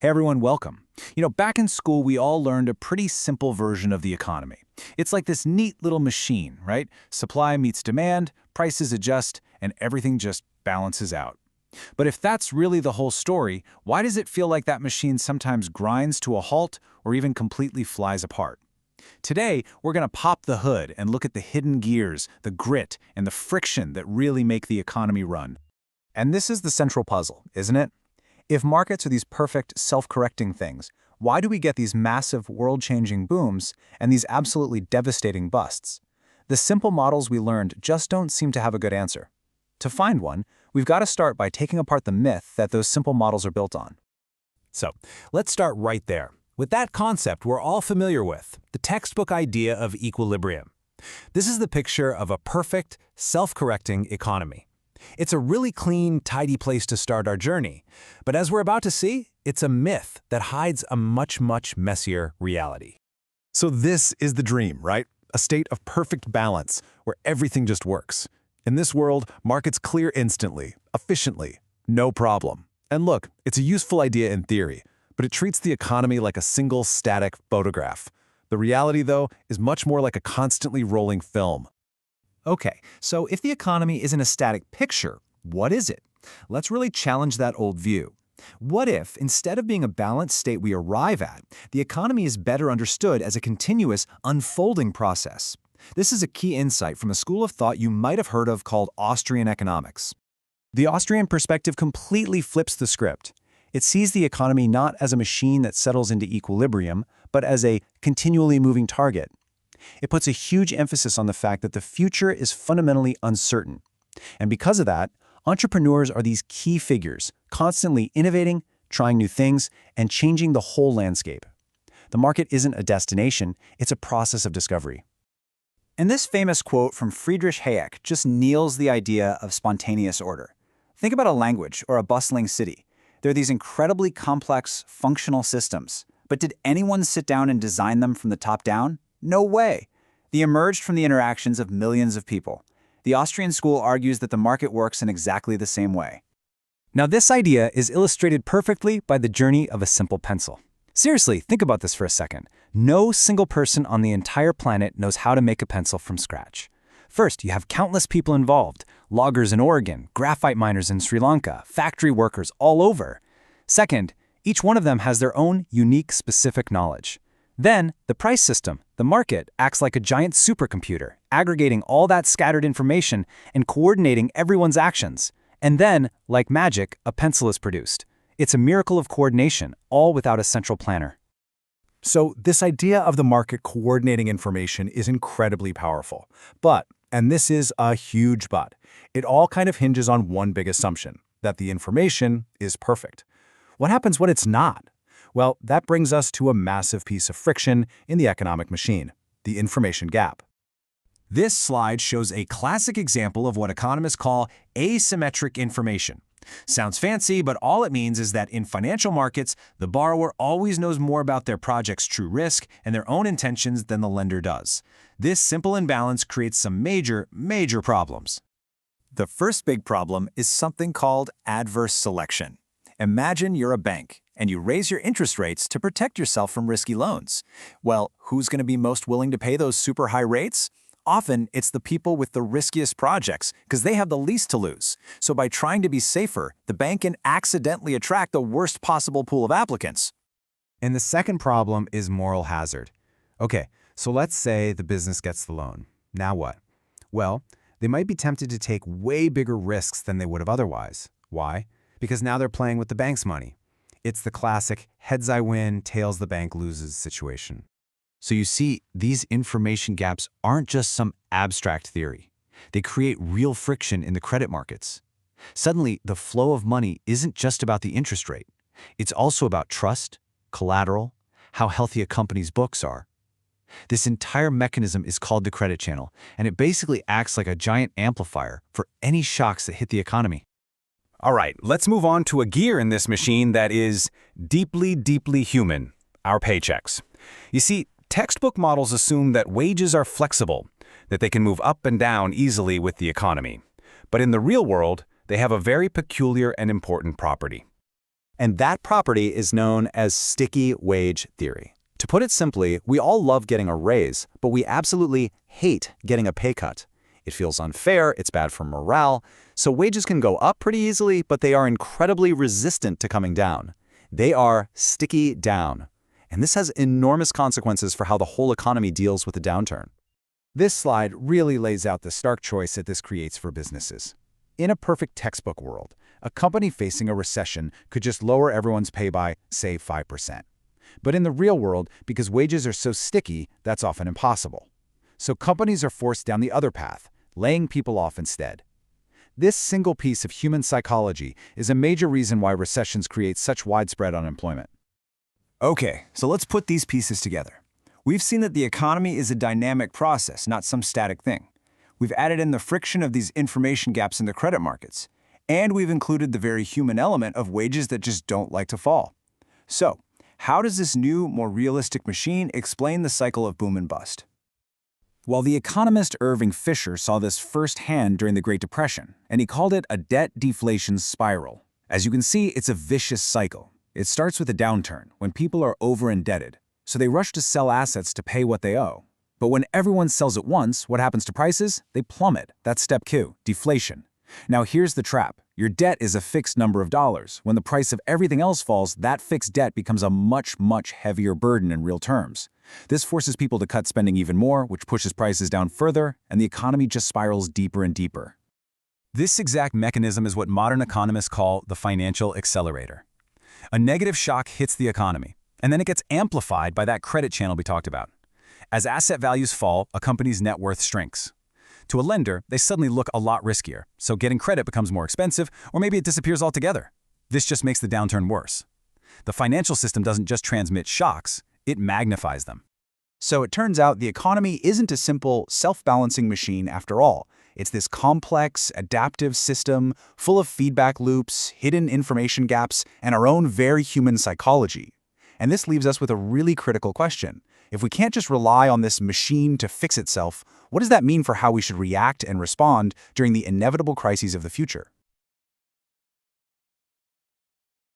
Hey everyone, welcome. Back in school, we all learned a pretty simple version of the economy. It's like this neat little machine, right? Supply meets demand, prices adjust, and everything just balances out. But if that's really the whole story, why does it feel like that machine sometimes grinds to a halt or even completely flies apart? Today, we're going to pop the hood and look at the hidden gears, the grit, and the friction that really make the economy run. And this is the central puzzle, isn't it? If markets are these perfect, self-correcting things, why do we get these massive, world-changing booms and these absolutely devastating busts? The simple models we learned just don't seem to have a good answer. To find one, we've got to start by taking apart the myth that those simple models are built on. So, let's start right there, with that concept we're all familiar with, the textbook idea of equilibrium. This is the picture of a perfect, self-correcting economy. It's a really clean, tidy place to start our journey. But as we're about to see, it's a myth that hides a much, much messier reality. So this is the dream, right? A state of perfect balance, where everything just works. In this world, markets clear instantly, efficiently, no problem. And look, it's a useful idea in theory, but it treats the economy like a single static photograph. The reality, though, is much more like a constantly rolling film. Okay, so if the economy isn't a static picture, what is it? Let's really challenge that old view. What if, instead of being a balanced state we arrive at, the economy is better understood as a continuous, unfolding process? This is a key insight from a school of thought you might have heard of called Austrian economics. The Austrian perspective completely flips the script. It sees the economy not as a machine that settles into equilibrium, but as a continually moving target. It puts a huge emphasis on the fact that the future is fundamentally uncertain. And because of that, entrepreneurs are these key figures, constantly innovating, trying new things, and changing the whole landscape. The market isn't a destination, it's a process of discovery. And this famous quote from Friedrich Hayek just nails the idea of spontaneous order. Think about a language or a bustling city. They're these incredibly complex, functional systems. But did anyone sit down and design them from the top down? No way. They emerged from the interactions of millions of people. The Austrian school argues that the market works in exactly the same way. Now, this idea is illustrated perfectly by the journey of a simple pencil. Seriously, think about this for a second. No single person on the entire planet knows how to make a pencil from scratch. First, you have countless people involved: loggers in Oregon, graphite miners in Sri Lanka, factory workers all over. Second, each one of them has their own unique, specific knowledge. Then, the price system, the market, acts like a giant supercomputer, aggregating all that scattered information and coordinating everyone's actions. And then, like magic, a pencil is produced. It's a miracle of coordination, all without a central planner. So this idea of the market coordinating information is incredibly powerful. But, and this is a huge but, it all kind of hinges on one big assumption, that the information is perfect. What happens when it's not? Well, that brings us to a massive piece of friction in the economic machine, the information gap. This slide shows a classic example of what economists call asymmetric information. Sounds fancy, but all it means is that in financial markets, the borrower always knows more about their project's true risk and their own intentions than the lender does. This simple imbalance creates some major, major problems. The first big problem is something called adverse selection. Imagine you're a bank, and you raise your interest rates to protect yourself from risky loans. Well, who's going to be most willing to pay those super high rates? Often, it's the people with the riskiest projects, because they have the least to lose. So by trying to be safer, the bank can accidentally attract the worst possible pool of applicants. And the second problem is moral hazard. Okay, so let's say the business gets the loan. Now what? Well, they might be tempted to take way bigger risks than they would have otherwise. Why? Because now they're playing with the bank's money. It's the classic heads I win, tails the bank loses situation. So you see, these information gaps aren't just some abstract theory. They create real friction in the credit markets. Suddenly, the flow of money isn't just about the interest rate. It's also about trust, collateral, how healthy a company's books are. This entire mechanism is called the credit channel, and it basically acts like a giant amplifier for any shocks that hit the economy. All right, let's move on to a gear in this machine that is deeply, deeply human: our paychecks. You see, textbook models assume that wages are flexible, that they can move up and down easily with the economy. But in the real world, they have a very peculiar and important property. And that property is known as sticky wage theory. To put it simply, we all love getting a raise, but we absolutely hate getting a pay cut. It feels unfair, it's bad for morale, so wages can go up pretty easily, but they are incredibly resistant to coming down. They are sticky down. And this has enormous consequences for how the whole economy deals with the downturn. This slide really lays out the stark choice that this creates for businesses. In a perfect textbook world, a company facing a recession could just lower everyone's pay by, say, 5%. But in the real world, because wages are so sticky, that's often impossible. So companies are forced down the other path, laying people off instead. This single piece of human psychology is a major reason why recessions create such widespread unemployment. Okay, so let's put these pieces together. We've seen that the economy is a dynamic process, not some static thing. We've added in the friction of these information gaps in the credit markets, and we've included the very human element of wages that just don't like to fall. So, how does this new, more realistic machine explain the cycle of boom and bust? Well, the economist Irving Fisher saw this firsthand during the Great Depression, and he called it a debt deflation spiral. As you can see, it's a vicious cycle. It starts with a downturn, when people are over-indebted, so they rush to sell assets to pay what they owe. But when everyone sells at once, what happens to prices? They plummet. That's step 2, deflation. Now here's the trap. Your debt is a fixed number of dollars. When the price of everything else falls, that fixed debt becomes a much heavier burden in real terms. This forces people to cut spending even more, which pushes prices down further, and the economy just spirals deeper and deeper. This exact mechanism is what modern economists call the financial accelerator. A negative shock hits the economy, and then it gets amplified by that credit channel we talked about. As asset values fall, a company's net worth shrinks. To a lender, they suddenly look a lot riskier, so getting credit becomes more expensive, or maybe it disappears altogether. This just makes the downturn worse. The financial system doesn't just transmit shocks, it magnifies them. So it turns out the economy isn't a simple, self-balancing machine after all. It's this complex, adaptive system full of feedback loops, hidden information gaps, and our own very human psychology. And this leaves us with a really critical question. If we can't just rely on this machine to fix itself, what does that mean for how we should react and respond during the inevitable crises of the future?